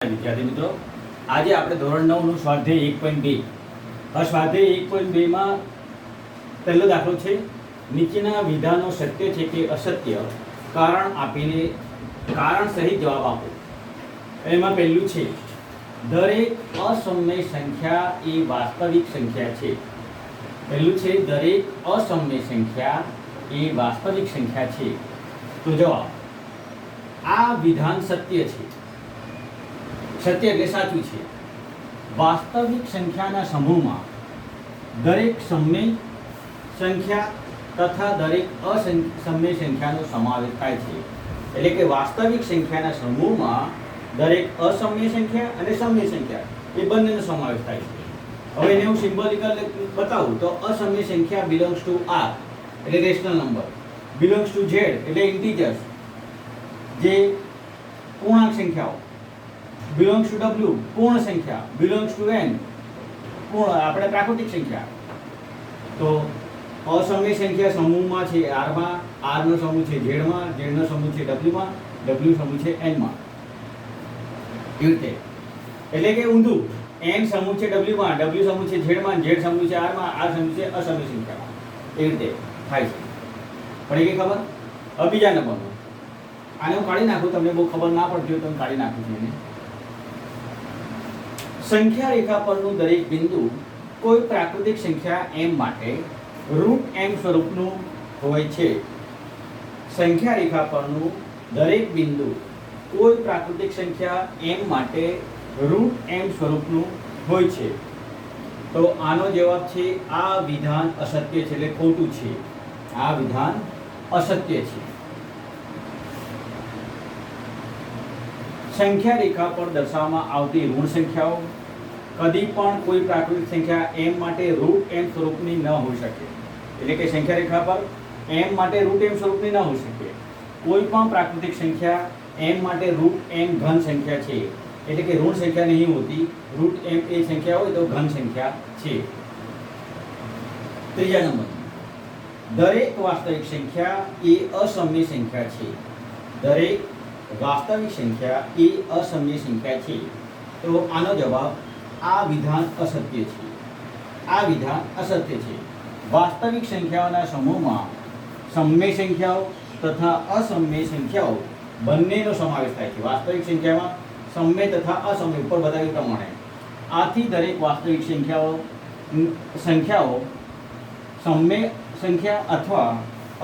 વિદ્યાર્થી મિત્રો, આજે આપણે ધોરણ 9 નું સ્વાધ્યાય 1.2 આ સ્વાધ્યાય 1.2 માં પહેલો દાખલો છે, નીચેના વિધાનો સત્ય છે કે અસત્ય, કારણ આપીને કારણ સહિત જવાબ આપો. એમાં પહેલું છે, દરેક અસમય સંખ્યા એ વાસ્તવિક સંખ્યા છે. પહેલું છે, દરેક અસમય સંખ્યા એ વાસ્તવિક સંખ્યા છે. તો જવાબ, આ વિધાન સત્ય છે. સત્ય એટલે સાચું છે. વાસ્તવિક સંખ્યાના સમૂહમાં દરેક સમય સંખ્યા તથા દરેક અસમય સંખ્યાનો સમાવેશ થાય છે. એટલે કે વાસ્તવિક સંખ્યાના સમૂહમાં દરેક અસમય સંખ્યા અને સમય સંખ્યા એ બંનેનો સમાવેશ થાય છે. હવે એને હું સિમ્બોલિકલ બતાવું તો અસમય સંખ્યા બિલોંગ્સ ટુ આર એટલે rational number, belongs to Z એટલે ઇન્ટીજર્સ જે પૂર્ણાંક સંખ્યાઓ, belongs to W પૂર્ણ સંખ્યા, belongs to N પૂર્ણ આપણે પ્રાકૃતિક સંખ્યા. તો અસમય સંખ્યા સમૂહમાં છે R માં, R નો સમૂહ છે Z માં, Z નો સમૂહ છે W માં, W સમૂહ છે N માં. એ રીતે એટલે કે ઊંધું, N સમૂહ છે W માં, W સમૂહ છે Z માં, Z સમૂહ છે R માં, R સમૂહ છે અસમય સંખ્યામાં. એ રીતે થાય છે. પડી ગઈ ખબર? હવે બીજા નંબરનો, આને હું કાઢી નાખું, તમને બહુ ખબર ના પડતી હોય તો હું કાઢી નાખું છું એને. સંખ્યા રેખા પરનું દરેક બિંદુ કોઈ પ્રાકૃતિક સંખ્યા m માટે √m સ્વરૂપનું હોય છે. સંખ્યા રેખા પરનું દરેક બિંદુ કોઈ પ્રાકૃતિક સંખ્યા m માટે √m સ્વરૂપનું હોય છે. તો આનો જવાબ છે, આ વિધાન અસત્ય છે, એટલે ખોટું છે. આ વિધાન અસત્ય છે. સંખ્યા રેખા પર દર્શાવવામાં આવતી ઋણ સંખ્યાઓ કદી પણ કોઈ પ્રાકૃતિક સંખ્યા m માટે √m સ્વરૂપની ન હોઈ શકે. એટલે કે સંખ્યા રેખા પર m માટે √m સ્વરૂપની ન હોઈ શકે. કોઈ પણ પ્રાકૃતિક સંખ્યા m માટે √m ઘન સંખ્યા છે. એટલે કે ઋણ સંખ્યા નહીં હોતી, √m એ સંખ્યા હોય તો ઘન સંખ્યા છે. ત્રીજા નંબર, દરેક વાસ્તવિક સંખ્યા એ અસમય સંખ્યા છે. દરેક વાસ્તવિક સંખ્યા એ અસમય સંખ્યા છે. તો આનો જવાબ, આ વિધાન અસત્ય છે. આ વિધાન અસત્ય છે. વાસ્તવિક સંખ્યાઓના સમૂહમાં સમય સંખ્યાઓ તથા અસમય સંખ્યાઓ બંનેનો સમાવેશ થાય છે. વાસ્તવિક સંખ્યામાં સમય તથા અસમય ઉપર બતાવ્યું પ્રમાણે. આથી દરેક વાસ્તવિક સંખ્યાઓ સમય સંખ્યા અથવા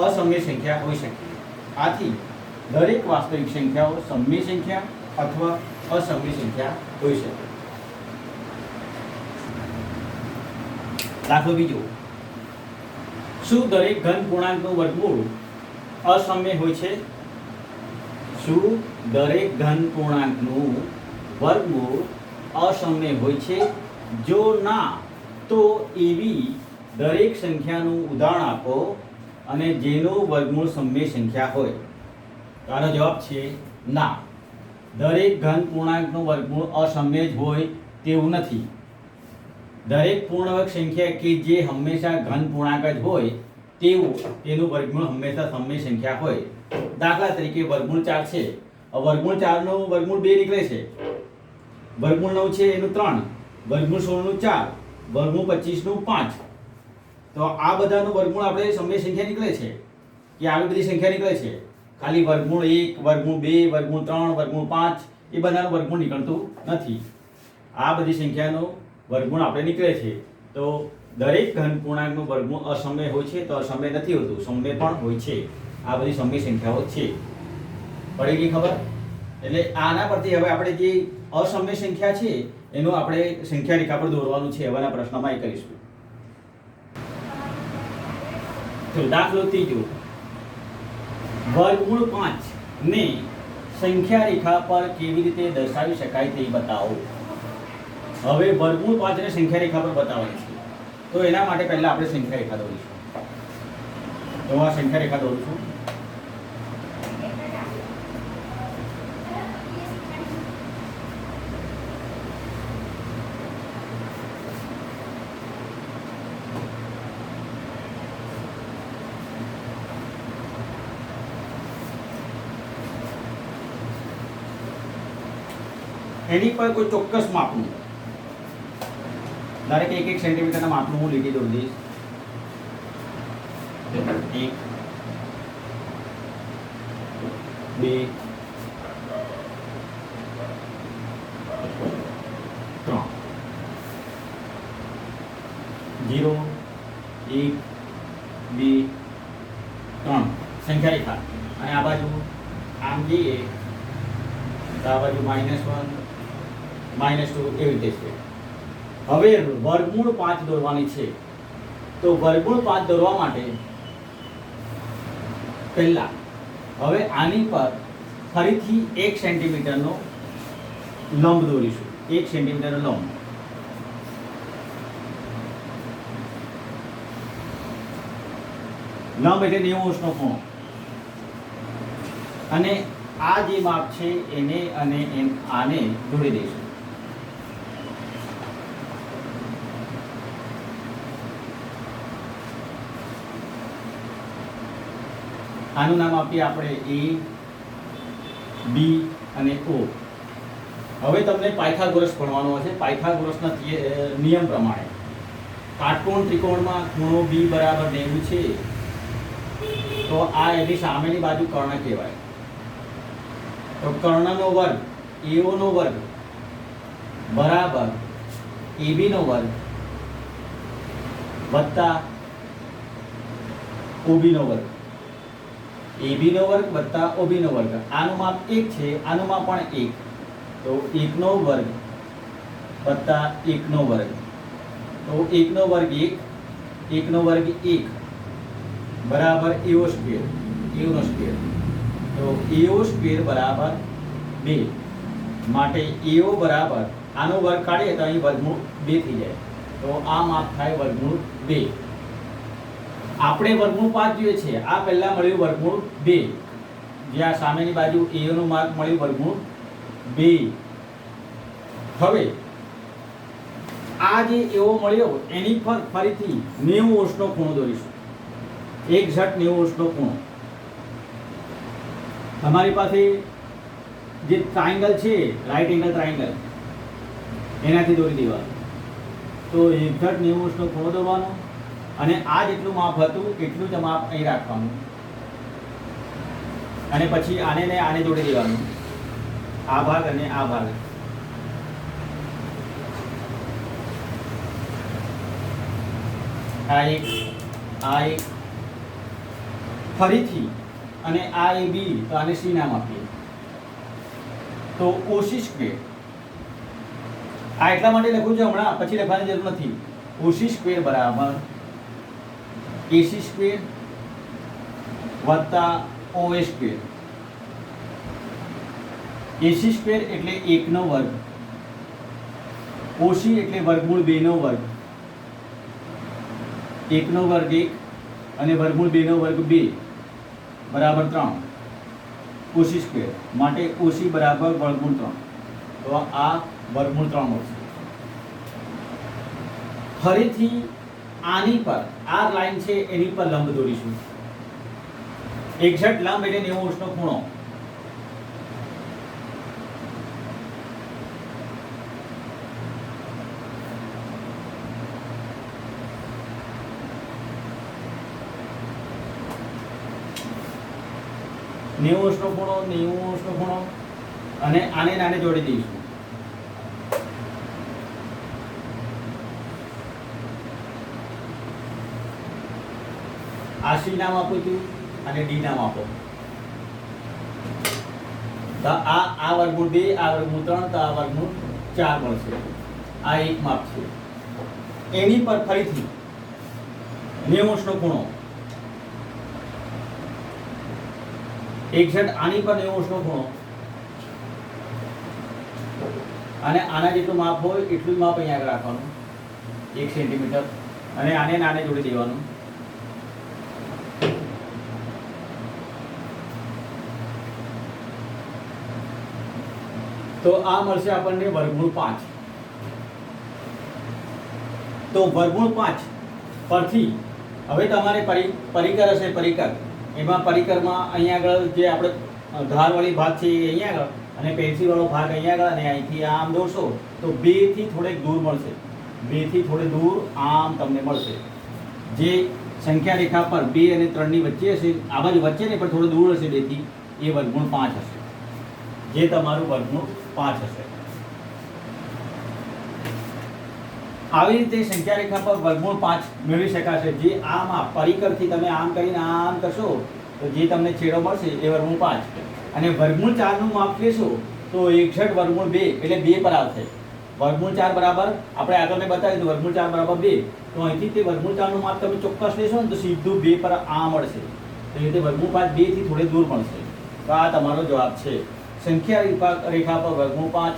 અસમય સંખ્યા હોઈ શકે. આથી દરેક વાસ્તવિક સંખ્યાઓ સમય સંખ્યા અથવા અસમય સંખ્યા હોઈ શકે. દાખલો બીજો, શું દરેક ઘન પૂર્ણાંકનું વર્ગમૂળ અસમય હોય છે? શું દરેક ઘન પૂર્ણાંકનું વર્ગમૂળ અસમય હોય છે? જો ના, તો એવી દરેક સંખ્યાનું ઉદાહરણ આપો અને જેનું વર્ગમૂળ સમય સંખ્યા હોય. તો આનો જવાબ છે ના. દરેક ઘન પૂર્ણાંકનું વર્ગમૂળ અસમય જ હોય તેવું નથી. દરેક પૂર્ણાંક સંખ્યા કે જે હંમેશા ઘન પૂર્ણાંક જ હોય તેવું તેનું વર્ગમૂળ હંમેશા સમય સંખ્યા હોય. દાખલા તરીકે વર્ગમૂળ 4 છે. વર્ગમૂળ 4 નું વર્ગમૂળ 2 નીકળે છે. વર્ગમૂળ 9 છે એનું 3, વર્ગમૂળ 16 નું 4, વર્ગમૂળ 25 નું 5. તો આ બધાનું વર્ગમૂળ આપણે સમય સંખ્યા નીકળે છે કે આવી બધી સંખ્યા નીકળે છે. ખાલી વર્ગમૂળ 1, વર્ગમૂળ 2, વર્ગમૂળ 3, વર્ગમૂળ 5 એ બધાનું વર્ગમૂળ નીકળતું નથી. આ બધી સંખ્યાનું વર્ગમૂળ આપણે નીકળે છે. તો દરેક ઘન પૂર્ણાંકનું વર્ગમૂળ અસમય હોય છે તો અસમય નથી હોતું, સમય પણ હોય છે. આ બધી સમય સંખ્યાઓ છે. પડી ગઈ ખબર? એટલે આના પરથી હવે આપણે જે અસમય સંખ્યા છે એનું આપણે સંખ્યા રેખા પર દોરવાનું છે. હવેના પ્રશ્નમાં એ કરીશું. તો દાખલો ત્રીજો, વર્ગમૂળ 5 ને સંખ્યા રેખા પર કેવી રીતે દર્શાવી શકાય તે બતાવો. હવે વર્ગમૂળ 5 ને સંખ્યા રેખા પર બતાવવાની છે. તો એના માટે પહેલા આપણે સંખ્યા રેખા દોરીશું. તો હું આ સંખ્યા રેખા દોરું છું. એની પર કોઈ ચોક્કસ માપનું ધારે કે 1 સેન્ટીમીટરના માપનું હું લીટી દોરી દઈશ. 1 2 3 0 1 2 3 સંખ્યા રેખા અને આ બાજુ આમ જઈએ તો આ બાજુ -1 -2 એવી રીતે છે. હવે વર્ગમૂળ 5 દોરવાની છે. તો વર્ગમૂળ 5 દોરવા માટે પહેલા હવે આની પર ફરીથી 1 સેન્ટીમીટરનો લંબ દોરીશું. 1 સેન્ટીમીટરનો લંબ. લંબ એટલે 90 અંશનો ખૂણો. અને આ જે માપ છે એને અને આને જોડી દઈશું. આનું નામ આપીએ આપણે A, B અને O. હવે તમને પાયથાગોરસ ભણવાનો હશે. પાયથાગોરસના નિયમ પ્રમાણે કાટકોણ ત્રિકોણમાં ખૂણો B બરાબર 90 છે તો આ એની સામેની બાજુ કર્ણ કહેવાય. તો કર્ણનો વર્ગ AO નો વર્ગ બરાબર AB નો વર્ગ વત્તા OB નો વર્ગ. AB નો વર્ગ વત્તા OB નો વર્ગ. આનું માપ 1 છે, આનું માપ પણ 1. તો 1 નો વર્ગ વત્તા 1 નો વર્ગ. તો 1 નો વર્ગ 1, 1 નો વર્ગ 1 બરાબર AO સ્ક્વેર. AO નો સ્ક્વેર. તો AO સ્ક્વેર બરાબર 2. માટે AO બરાબર આનો વર્ગ કાઢીએ તો અહીં વર્ગમૂળ 2 થઈ જાય. તો આ માપ થાય વર્ગમૂળ 2. આપણે વર્ગમૂળ 5 જોઈએ છે. આ પહેલા મળ્યું વર્ગમૂળ 2. જે આ સામેની બાજુ AO નું માપ મળ્યું વર્ગમૂળ 2. હવે આ જે AO મળ્યો એની પર ફરીથી 90 અંશનો ખૂણો દોરીશું. એક્ઝેક્ટ 90 અંશનો ખૂણો. તમારી પાસે જે ટ્રાયેંગલ છે રાઈટ એંગલ ટ્રાયેંગલ એનાથી દોરી દેવાનું. તો એક્ઝેક્ટ 90 અંશનો ખૂણો દોરવાનો અને આ જેટલું માપ હતું એટલું જ માપ અહીં રાખવાનું અને પછી આને ને આને જોડી દેવાનું. આ ભાગ અને આ ભાગ. આ એક ફરીથી અને આ એ B તો આને C નામ આપીએ. તો OC સ્ક્વેર આ એટલા માટે લખું છું હમણાં, પછી લખવાની જરૂર નથી. OC સ્ક્વેર બરાબર AC સ્ક્વેર વત્તા OA સ્ક્વેર. AC સ્ક્વેર એટલે 1 નો વર્ગ, OC એટલે વર્ગમૂળ 2 નો વર્ગ. 1 નો વર્ગ 1 અને વર્ગમૂળ 2 નો વર્ગ 2 બરાબર 3. OC સ્ક્વેર માટે OC બરાબર વર્ગમૂળ 3. તો આ વર્ગમૂળ 3 મળશે. ફરીથી આની પર આ લાઈન છે એની પર લંબ દોરીશું. એક્ઝેક્ટ લંબ એટલે 90 અંશનો ખૂણો. નેવું અંશનો ખૂણો અને આને નાને જોડી દઈશું. આ C નામ આપું છું અને D નામ આપો. તો આ વર્ગમૂળ 2, આ વર્ગમૂળ 3, તો આ વર્ગમૂળ 4 મળશે. આ એક માપ છે. એની પર ફરીથી 90 અંશનો ખૂણો. એક્ઝેક્ટ આની પર 90 અંશનો ખૂણો અને આના જેટલું માપ હોય એટલું જ માપ અહીંયા આગળ રાખવાનું 1 સેન્ટીમીટર અને આને નાને જોડી દેવાનું. તો આ મળશે આપણને વર્ગમૂળ 5. તો વર્ગમૂળ 5 પરથી હવે તમારે પરિકર હશે. પરિકર એમાં પરિકરમાં અહીંયા આગળ જે આપણે ધારવાળી ભાગ છે અહીંયા આગળ અને પેન્સિલવાળો ભાગ અહીંયા આગળ અને અહીંથી આમ દોરશો તો 2 થી થોડેક દૂર મળશે. 2 થી થોડે દૂર આમ તમને મળશે. જે સંખ્યા રેખા પર 2 અને 3 ની વચ્ચે હશે, આ બાજુ વચ્ચે નહીં પણ થોડું દૂર હશે 2 થી, એ વર્ગમૂળ 5 હશે. જે તમારું વર્ગમૂળ 5 હશે. આવી રીતે સંખ્યા રેખા પર વર્ગમૂળ 5 મેળવી શકાશે. જે આમ પરિકરથી તમે આમ કરીને આમ કરશો તો જે તમને છેડો મળશે એ વર્ગમૂળ 5. અને વર્ગમૂળ 4 નું માપ લેશો તો 61 વર્ગમૂળ 2 એટલે 2 પર આવશે. વર્ગમૂળ 4 બરાબર આપણે આગળ મેં બતાવ્યું તો વર્ગમૂળ 4 બરાબર 2. તો અહીંથી તે વર્ગમૂળ 4 નું માપ તમે ચોક્કસ લેશો ને તો સીધું 2 પર આ મળશે. તો એ રીતે વર્ગમૂળ 5 2 થી થોડે દૂર મળશે. તો આ તમારો જવાબ છે. સંખ્યા રેખા પર વર્ગમૂળ 5,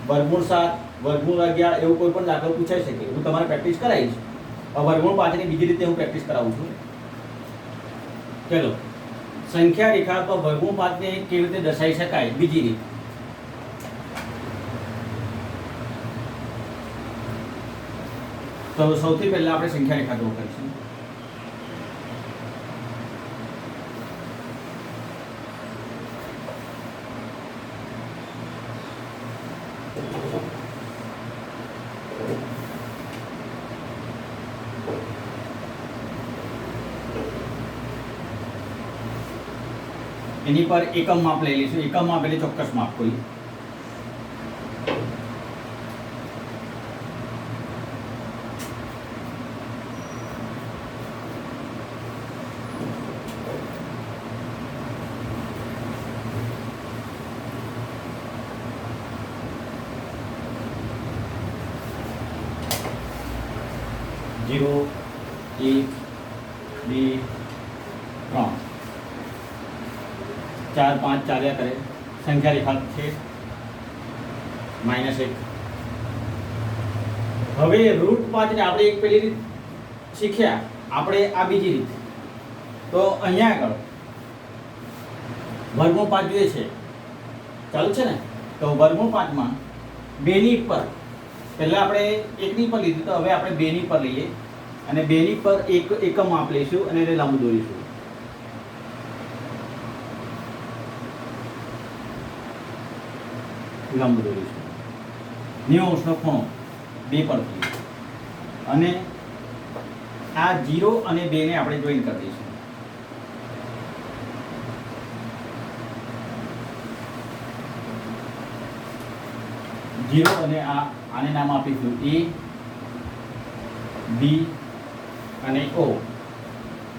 વર્ગમૂળ 7, વર્ગમૂળ 11 એવું કોઈ પણ દાખલો પૂછાઈ શકે. હું તમારે પ્રેક્ટિસ કરાવીશ. વર્ગમૂળ 5 ની બીજી રીતે હું પ્રેક્ટિસ કરાવું છું. ચલો, સંખ્યા રેખા પર વર્ગમૂળ 5 ને કેવી રીતે દર્શાવી શકાય બીજી રીત. તો સૌથી પહેલા આપણે સંખ્યા રેખા ડ્રો કરીશું. એની પર એકમ માપ લઈ લઈશું. એકમ માપ એટલે ચોક્કસ માપ કોઈ. जीरो, 1, 2, 3, 4, 5 ચાલ્યા કરે. સંખ્યા રેખા છે -1. હવે √5 ને આપણે એક પેલી રીત શીખ્યા, આપણે આ બીજી રીત. તો અહીંયા આગળ વર્ગમૂળ 5 જોઈએ છે, ચાલુ છે ને? તો વર્ગમૂળ 5 માં 2 ની પર પહેલા આપણે 1 ની પર લીધી, તો હવે આપણે 2 ની પર લઈએ અને 2 ની પર એકમ માપ લઈશું અને એને લંબ દોરીશું. લંબ દોરીશું 90 નો ખૂણો 2 પરથી, અને આ 0 અને 2 ને આપણે જોઈન કરી દઈશું. જીરો અને આને નામ આપીશું A, B અને O.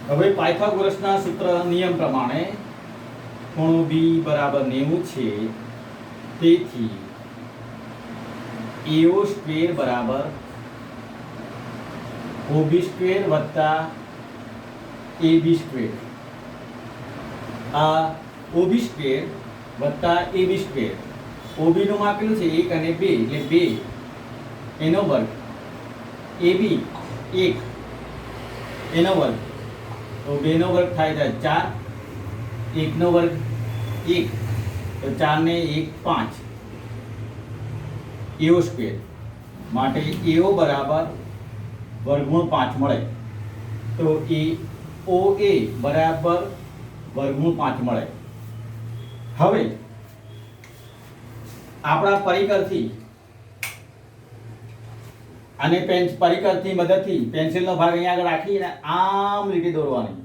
હવે પાયથાગોરસના સૂત્ર નિયમ પ્રમાણે ખૂણો B બરાબર 90 છે. તેથી AO સ્ક્વેર બરાબર OB સ્ક્વેર વત્તા AB સ્ક્વેર. આ OB સ્ક્વેર વત્તા AB સ્ક્વેર. OB નું માપ કેટલું છે? 1 અને 2 એટલે 2 એનો વર્ગ. AB 1 એનો વર્ગ, તો 2 નો વર્ગ થાય 4. 1 નો વર્ગ 1, તો 4 ને 1 5. AO સ્ક્વેર માટે AO બરાબર વર્ગમૂળ 5 મળે. તો OA બરાબર વર્ગમૂળ 5 મળે. હવે આપણા પરિકરથી અને પરિકરથી મદદથી પેન્સિલનો ભાગ અહીંયા આગળ રાખીને આમ લીટી દોરવાની.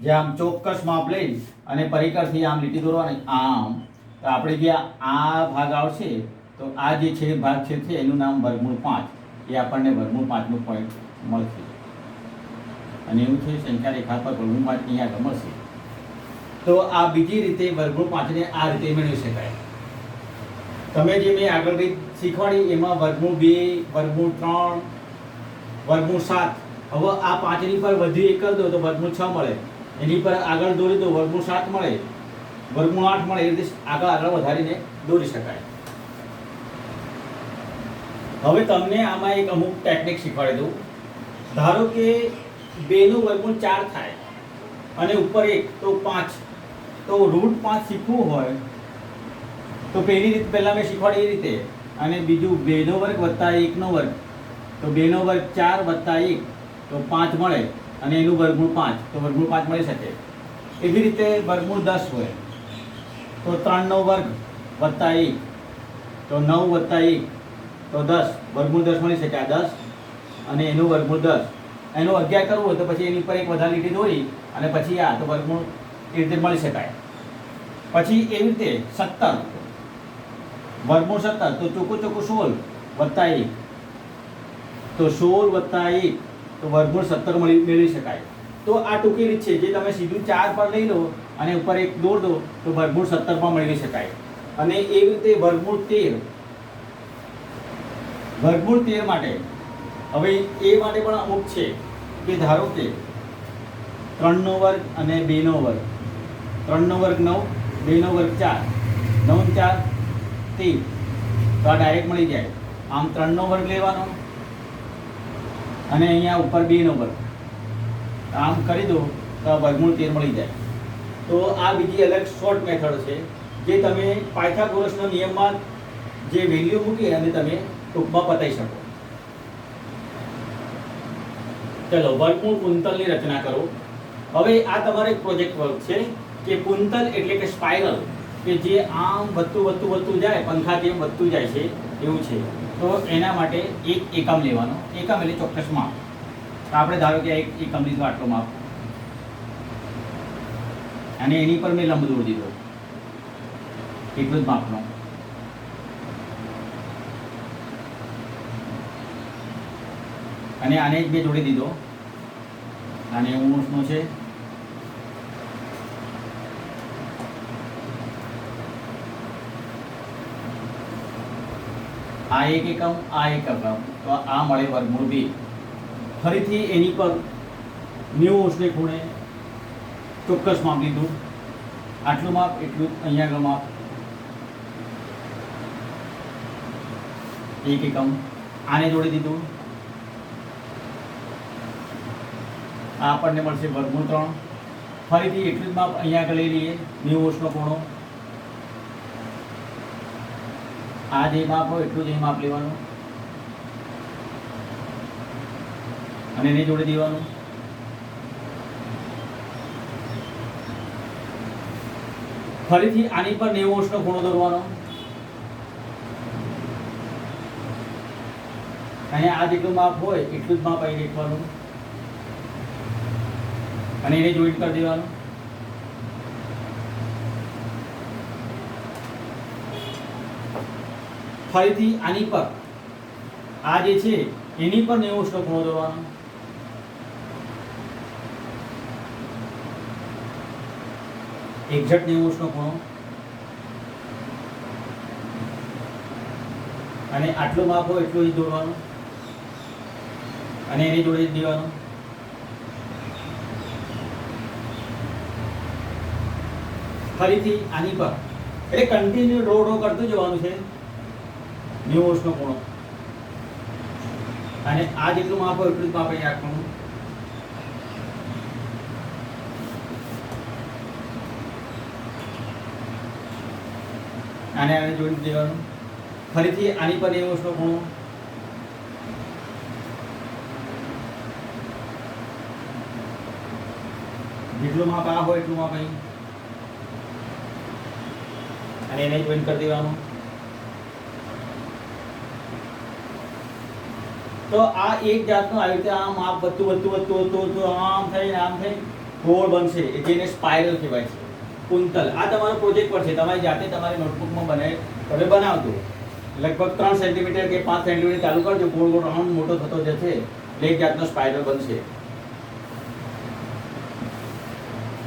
જે આમ ચોક્કસ માપ લઈ અને પરિકરથી આમ લીટી દોરવાની આમ. તો આપણે જે આ ભાગ આવશે તો આ જે છે ભાગ છે એનું નામ વર્ગમૂળ 5. એ આપણને વર્ગમૂળ 5 નું પોઈન્ટ મળશે. અને એવું છે સંખ્યા રેખા પર વર્ગમૂળ 5 અહીંયા આગળ મળશે. તો આ બીજી રીતે વર્ગમૂળ 5 ને આ રીતે મેળવી શકાય. તમે જે મેં આગળ રીત શીખવાડી એમાં વર્ગમૂળ 2, વર્ગમૂળ 3, વર્ગમૂળ 7. હવે આ 5 ની પર વધુ એક કરી દો તો વર્ગમૂળ 6 મળે. એની પર આગળ દોરી દો વર્ગમૂળ 7 મળે, વર્ગમૂળ 8 મળે. એ રીતે આગળ વધારીને દોરી શકાય. હવે તમને આમાં એક અમુક ટેકનિક શીખવાડી દઉં. ધારો કે 2 નું વર્ગમૂળ 4 થાય અને ઉપર 1 તો 5. તો √5 શીખવું હોય તો પહેલી રીત પહેલાં મેં શીખવાડી એ રીતે, અને બીજું 2 નો વર્ગ વત્તા 1 નો વર્ગ, તો 2 નો વર્ગ 4 વત્તા 1 તો 5 મળે, અને એનું વર્ગમૂળ 5 તો વર્ગમૂળ 5 મળી શકે. એવી રીતે વર્ગમૂળ 10 હોય તો 3 નો વર્ગ વત્તા 1 તો 9 વત્તા 1 તો 10, વર્ગમૂળ 10 મળી શકે. આ 10 અને એનું વર્ગમૂળ 10, એનું 11 કરવું હોય તો પછી એની પર એક વધારે લીટી દોરી અને પછી આ તો વર્ગમૂળ એ રીતે મળી શકાય. પછી એવી રીતે 17 વર્ગમૂળ 17 તો ચોખ્ખું 16 વત્તા 1 તો 16 વત્તા 1 તો વર્ગમૂળ 17 મેળવી શકાય. તો આ ટૂંકી રીત છે, જે તમે સીધું 4 પર લઈ લો અને ઉપર એક દોર દો તો વર્ગમૂળ 17 માં મેળવી શકાય. અને એવી રીતે વર્ગમૂળ 13 માટે હવે એ માટે પણ અમુક છે કે ધારો કે 3 નો વર્ગ અને 2 નો વર્ગ, 3 નો વર્ગ 9, 2 નો વર્ગ 4, 9 4 13 તો આ ડાયરેક્ટ મળી જાય. આમ 3 નો વર્ગ લેવાનો અને અહીંયા ઉપર 2 નો વર્ગ, આમ કરી દો તો વર્ગમૂળ 13 મળી જાય. તો આ બીજી અલગ શોર્ટ મેથડ છે, જે તમે પાયથાગોરસના નિયમમાં જે વેલ્યુ મૂકી અને તમે ટૂંકમાં પતાવી શકો. ચલો, વર્ગમૂળ કુંતલની રચના કરો. હવે આ તમારો એક પ્રોજેક્ટ વર્ક છે કે કુંતલ એટલે કે સ્પાઇરલ, કે જે આમ વધતું જાય, પંખા જેમ વધતું જાય છે એવું છે. તો એના માટે એક એકમ લેવાનો. એકમ એટલે ચોક્કસ માપ. આપણે ધારો કે એક એકમ લીધો, આટલો માપ, અને એની પર મેં લંબ દોરી દીધો એટલું જ માપનો. અને આને જ મેં જોડી દીધો, આને 19 નો છે. આ એક એકમ, આ એક એકમ, તો આ મળે વર્ગમૂળ 2. ફરીથી એની પર 90 ખૂણે ચોક્કસ માપ લીધું, આટલું માપ, એટલું અહીંયા આગળ માપ, એક એકમ. આને જોડી દીધું, આ આપણને મળશે વર્ગમૂળ 3. ફરીથી એટલું જ માપ અહીંયા આગળ લઈ લઈએ, 90 નો ખૂણો. આ જે માપ હોય એટલું જ અહીં માપ લેવાનું અને એને જોડી દેવાનું. ફરીથી આની પર 90 નો ખૂણો દોરવાનો અને આ જેટલું માપ હોય એટલું જ માપ અહીં લખવાનું અને એને જોઈન્ટ કરી દેવાનું. ફરીથી આની પર આ જે છે એની પર 90 નો ખૂણો દોરવાનો. એક્ઝેક્ટ 90 નો ખૂણો અને આટલું માપ હોય એટલું જ દોરવાનું અને એને જોડી દેવાનું. ફરીથી આની પર એટલે કન્ટિન્યુ રો કરતું જવાનું છે 90 નો ખૂણો અને આ જેટલું માપ હોય એટલું જ માપ અહીં રાખવાનું. આને આને જોડી દેવાનું. ફરીથી આની પર 90 નો ખૂણો જેટલું માપ આ હોય એટલું માપ અહીં અને એને જોઈન્ટ કરી દેવાનું. તો આ એક જાતનું આવી રીતે આમ માપ વધતું આમ થઈને ગોળ બનશે, જેને સ્પાઇરલ કહેવાય છે, કુંતલ. આ તમારો પ્રોજેક્ટ પર છે, તમારી જાતે તમારી નોટબુકમાં તમે બનાવજો. લગભગ 3 સેન્ટીમીટર કે 5 સેન્ટીમીટર ચાલુ કરજો, ગોળ રાઉન્ડ મોટો થતો જશે એટલે એક જાતનો સ્પાઇરલ બનશે.